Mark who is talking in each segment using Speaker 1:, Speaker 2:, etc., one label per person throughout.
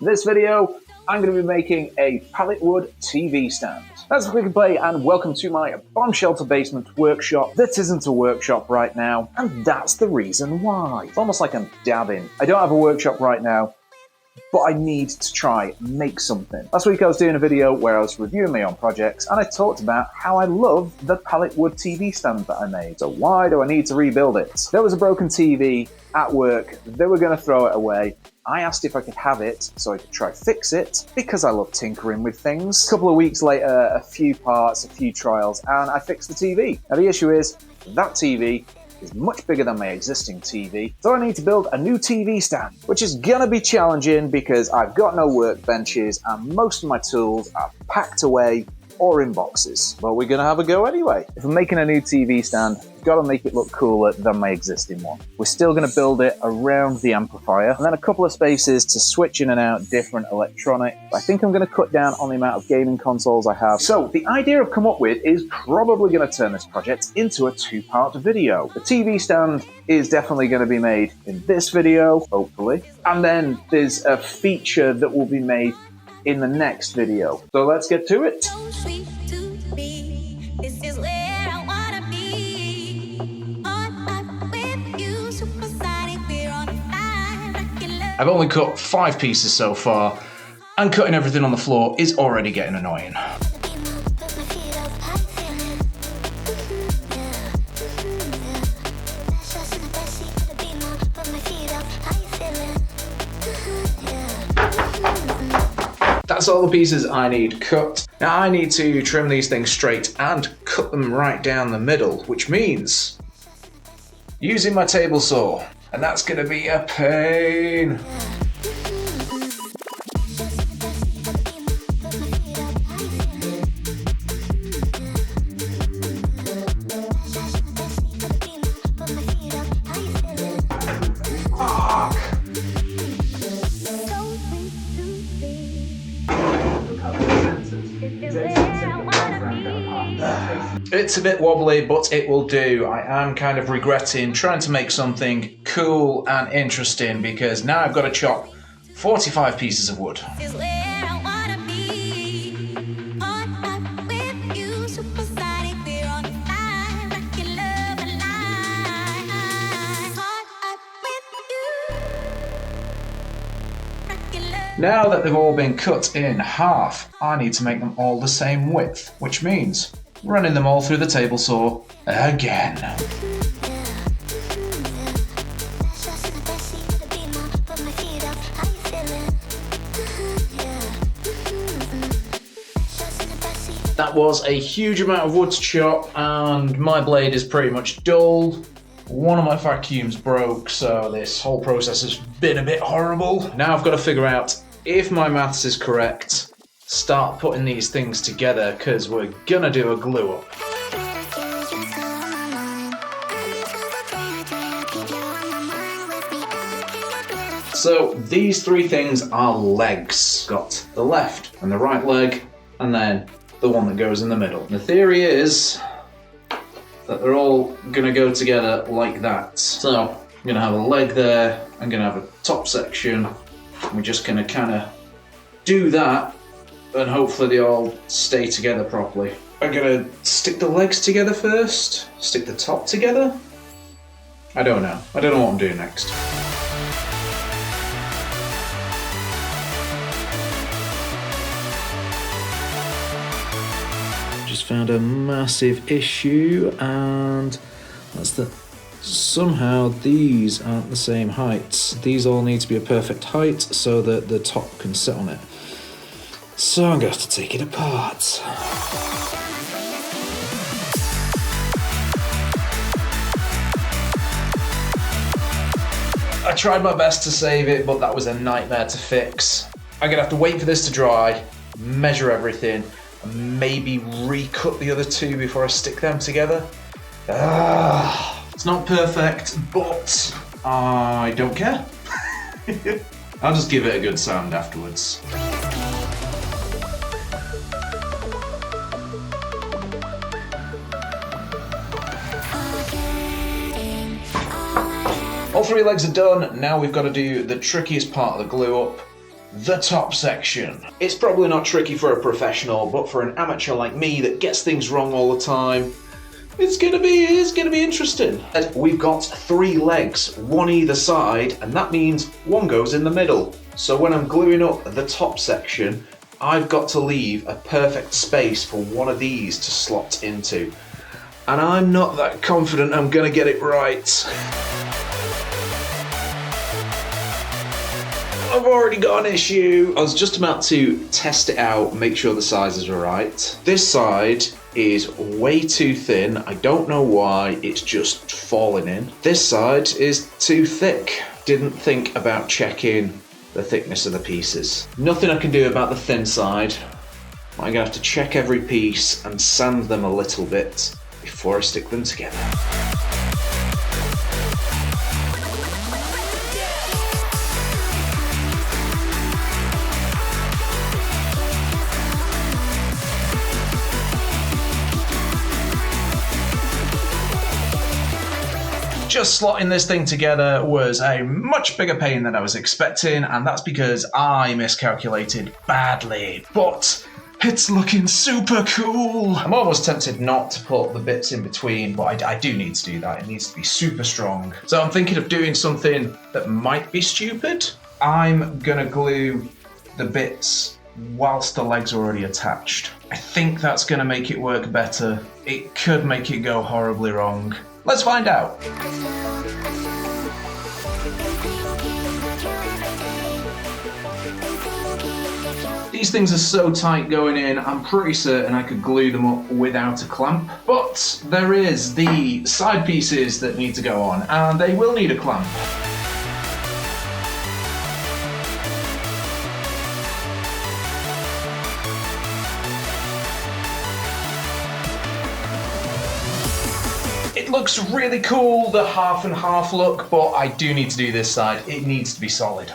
Speaker 1: For this video, I'm going to be making a Palletwood TV stand. Let's click and play and welcome to my bomb shelter basement workshop that isn't a workshop right now, and that's the reason why. It's almost like I'm dabbing. I don't have a workshop right now, but I need to try and make something. Last week I was doing a video where I was reviewing my own projects and I talked about how I love the Palletwood TV stand that I made. So why do I need to rebuild it? There was a broken TV at work, they were going to throw it away. I asked if I could have it so I could try fix it because I love tinkering with things. A couple of weeks later, a few parts, a few trials, and I fixed the TV. Now the issue is, that TV is much bigger than my existing TV, so I need to build a new TV stand, which is gonna be challenging because I've got no workbenches and most of my tools are packed away or in boxes. But we're gonna have a go anyway. If I'm making a new TV stand, I've gotta make it look cooler than my existing one. We're still gonna build it around the amplifier, and then a couple of spaces to switch in and out different electronic. I think I'm gonna cut down on the amount of gaming consoles I have. So the idea I've come up with is probably gonna turn this project into a two-part video. The TV stand is definitely gonna be made in this video, hopefully. And then there's a feature that will be made in the next video. So let's get to it. I've only cut 5 pieces so far, and cutting everything on the floor is already getting annoying. That's all the pieces I need cut. Now I need to trim these things straight and cut them right down the middle, which means using my table saw. And that's gonna be a pain. It's a bit wobbly, but it will do. I am kind of regretting trying to make something cool and interesting because now I've got to chop 45 pieces of wood. Now that they've all been cut in half, I need to make them all the same width, which means running them all through the table saw again. That was a huge amount of wood to chop, and my blade is pretty much dull. One of my vacuums broke, so this whole process has been a bit horrible. Now I've got to figure out if my maths is correct, start putting these things together because we're gonna do a glue up. So these 3 things are legs. Got the left and the right leg, and then the one that goes in the middle. The theory is that they're all gonna go together like that. So I'm gonna have a leg there, I'm gonna have a top section, and we're just gonna kinda do that and hopefully they all stay together properly. I'm gonna stick the legs together first, stick the top together. I don't know what I'm doing next. Just found a massive issue, and that's that somehow these aren't the same heights. These all need to be a perfect height so that the top can sit on it. So I'm going to have to take it apart. I tried my best to save it, but that was a nightmare to fix. I'm gonna have to wait for this to dry, measure everything, and maybe recut the other 2 before I stick them together. It's not perfect, but I don't care. I'll just give it a good sand afterwards. All 3 legs are done. Now we've got to do the trickiest part of the glue up, the top section. It's probably not tricky for a professional, but for an amateur like me that gets things wrong all the time, it's gonna be interesting. And we've got 3 legs, one either side, and that means one goes in the middle. So when I'm gluing up the top section, I've got to leave a perfect space for one of these to slot into. And I'm not that confident I'm gonna get it right. I've already got an issue. I was just about to test it out, make sure the sizes are right. This side is way too thin. I don't know why, it's just falling in. This side is too thick. Didn't think about checking the thickness of the pieces. Nothing I can do about the thin side. I'm gonna have to check every piece and sand them a little bit before I stick them together. Just slotting this thing together was a much bigger pain than I was expecting, and that's because I miscalculated badly, but it's looking super cool. I'm almost tempted not to put the bits in between, but I do need to do that. It needs to be super strong. So I'm thinking of doing something that might be stupid. I'm gonna glue the bits whilst the legs are already attached. I think that's gonna make it work better. It could make it go horribly wrong. Let's find out. These things are so tight going in, I'm pretty certain I could glue them up without a clamp. But there is the side pieces that need to go on, and they will need a clamp. It looks really cool, the half and half look, but I do need to do this side. It needs to be solid.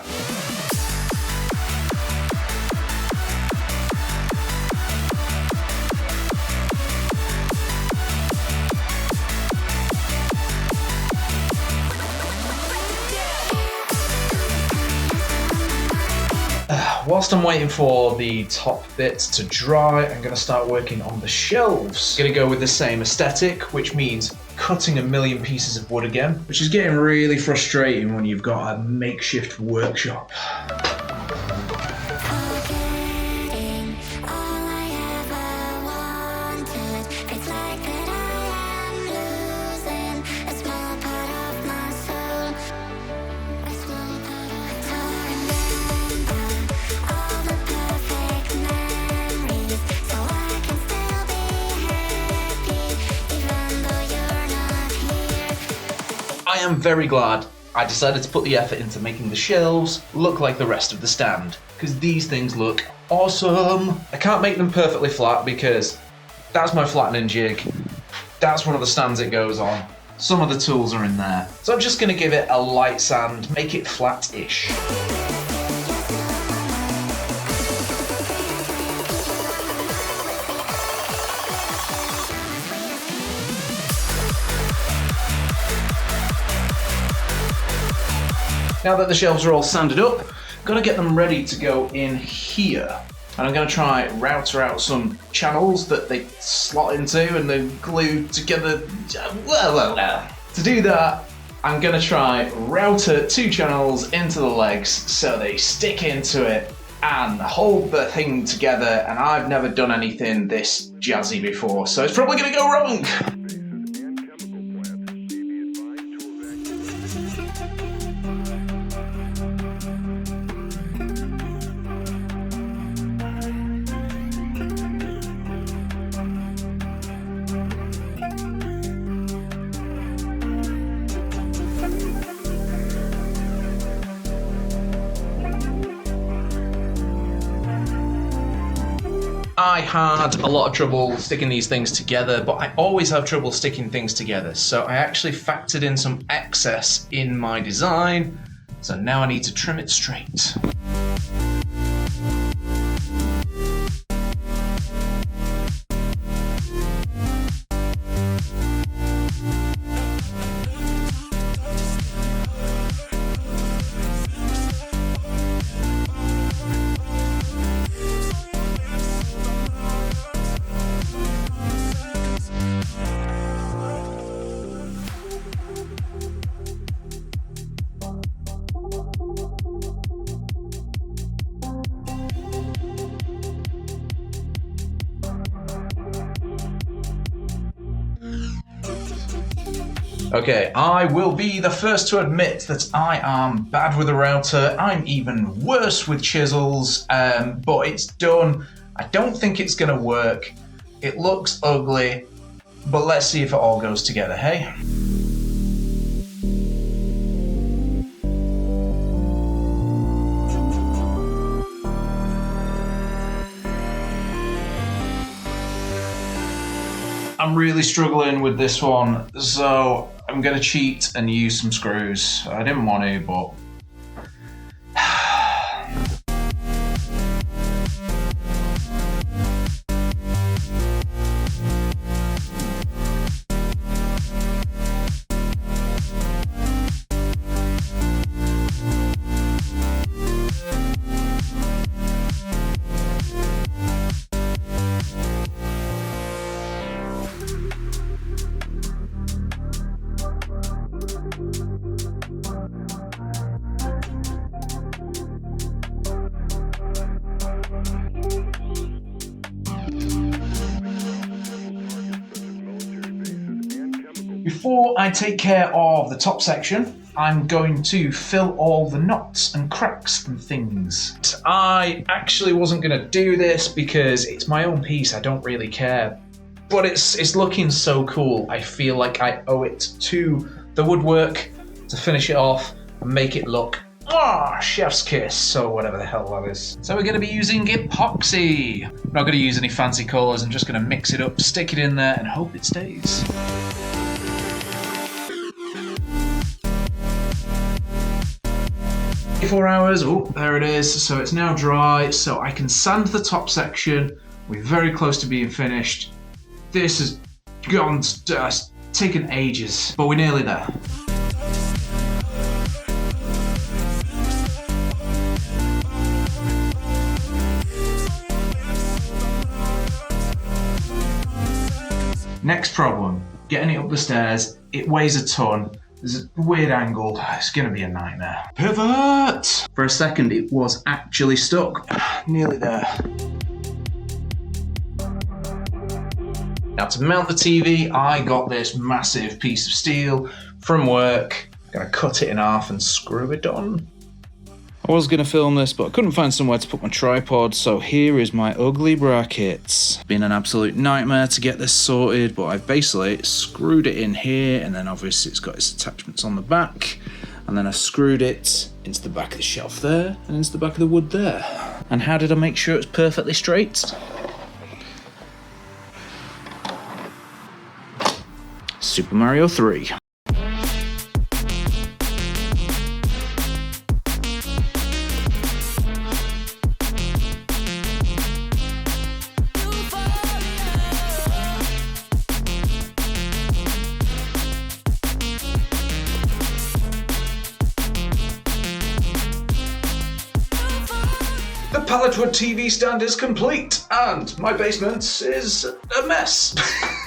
Speaker 1: Whilst I'm waiting for the top bits to dry, I'm going to start working on the shelves. I'm going to go with the same aesthetic, which means cutting a million pieces of wood again, which is getting really frustrating when you've got a makeshift workshop. I am very glad I decided to put the effort into making the shelves look like the rest of the stand, because these things look awesome. I can't make them perfectly flat because that's my flattening jig. That's one of the stands it goes on. Some of the tools are in there. So I'm just going to give it a light sand, make it flat-ish. Now that the shelves are all sanded up, I'm gonna get them ready to go in here. And I'm gonna try router out some channels that they slot into and then glue together. To do that, I'm gonna try router 2 channels into the legs so they stick into it and hold the thing together, and I've never done anything this jazzy before, so it's probably gonna go wrong. I had a lot of trouble sticking these things together, but I always have trouble sticking things together. So I actually factored in some excess in my design. So now I need to trim it straight.
Speaker 2: Okay, I will be the first to admit that I am bad with a router. I'm even worse with chisels, but it's done. I don't think it's gonna work. It looks ugly, but let's see if it all goes together, hey? I'm really struggling with this one, so I'm gonna cheat and use some screws. I didn't want to, but... Before I take care of the top section, I'm going to fill all the knots and cracks and things. I actually wasn't going to do this because it's my own piece, I don't really care. But it's looking so cool, I feel like I owe it to the woodwork to finish it off and make it look, chef's kiss, or whatever the hell that is. So we're going to be using epoxy. I'm not going to use any fancy colours, I'm just going to mix it up, stick it in there and hope it stays. 4 hours, oh, there it is. So it's now dry, so I can sand the top section. We're very close to being finished. This has gone, taken ages, but we're nearly there. Next problem, getting it up the stairs. It weighs a ton. There's a weird angle. It's going to be a nightmare. Pivot! For a second, it was actually stuck. Nearly there. Now to mount the TV, I got this massive piece of steel from work. I'm going to cut it in half and screw it on. I was going to film this, but I couldn't find somewhere to put my tripod, so here is my ugly brackets. Been an absolute nightmare to get this sorted, but I've basically screwed it in here, and then obviously it's got its attachments on the back, and then I screwed it into the back of the shelf there, and into the back of the wood there. And how did I make sure it was perfectly straight? Super Mario 3. The Palletwood TV stand is complete, and my basement is a mess.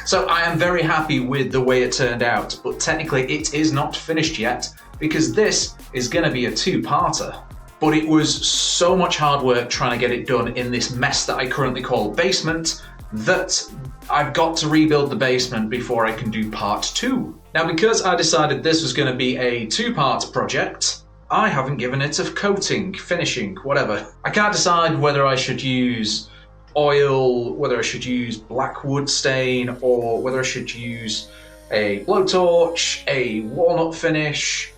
Speaker 2: So I am very happy with the way it turned out, but technically it is not finished yet, because this is going to be a two-parter. But it was so much hard work trying to get it done in this mess that I currently call basement, that I've got to rebuild the basement before I can do part 2. Now, because I decided this was going to be a two-part project, I haven't given it a coating, finishing, whatever. I can't decide whether I should use oil, whether I should use black wood stain, or whether I should use a blowtorch, a walnut finish,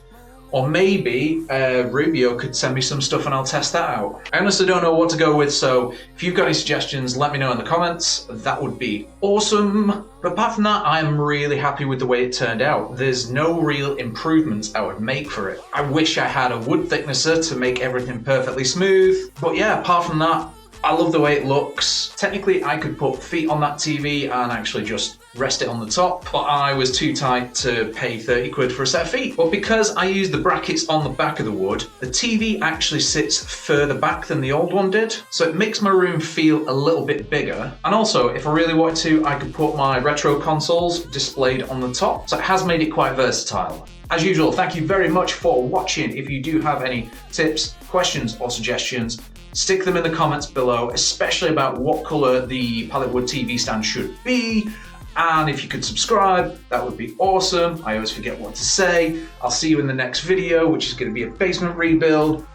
Speaker 2: or maybe Rubio could send me some stuff and I'll test that out. I honestly don't know what to go with, so if you've got any suggestions, let me know in the comments. That would be awesome. But apart from that, I'm really happy with the way it turned out. There's no real improvements I would make for it. I wish I had a wood thicknesser to make everything perfectly smooth. But yeah, apart from that, I love the way it looks. Technically, I could put feet on that TV and actually just rest it on the top, but I was too tight to pay 30 quid for a set of feet. But because I used the brackets on the back of the wood, the TV actually sits further back than the old one did, so it makes my room feel a little bit bigger. And also, if I really wanted to, I could put my retro consoles displayed on the top, so it has made it quite versatile. As usual, thank you very much for watching. If you do have any tips, questions, or suggestions, stick them in the comments below, especially about what colour the Pallet Wood TV stand should be. And if you could subscribe, that would be awesome. I always forget what to say. I'll see you in the next video, which is going to be a basement rebuild.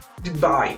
Speaker 2: Bye.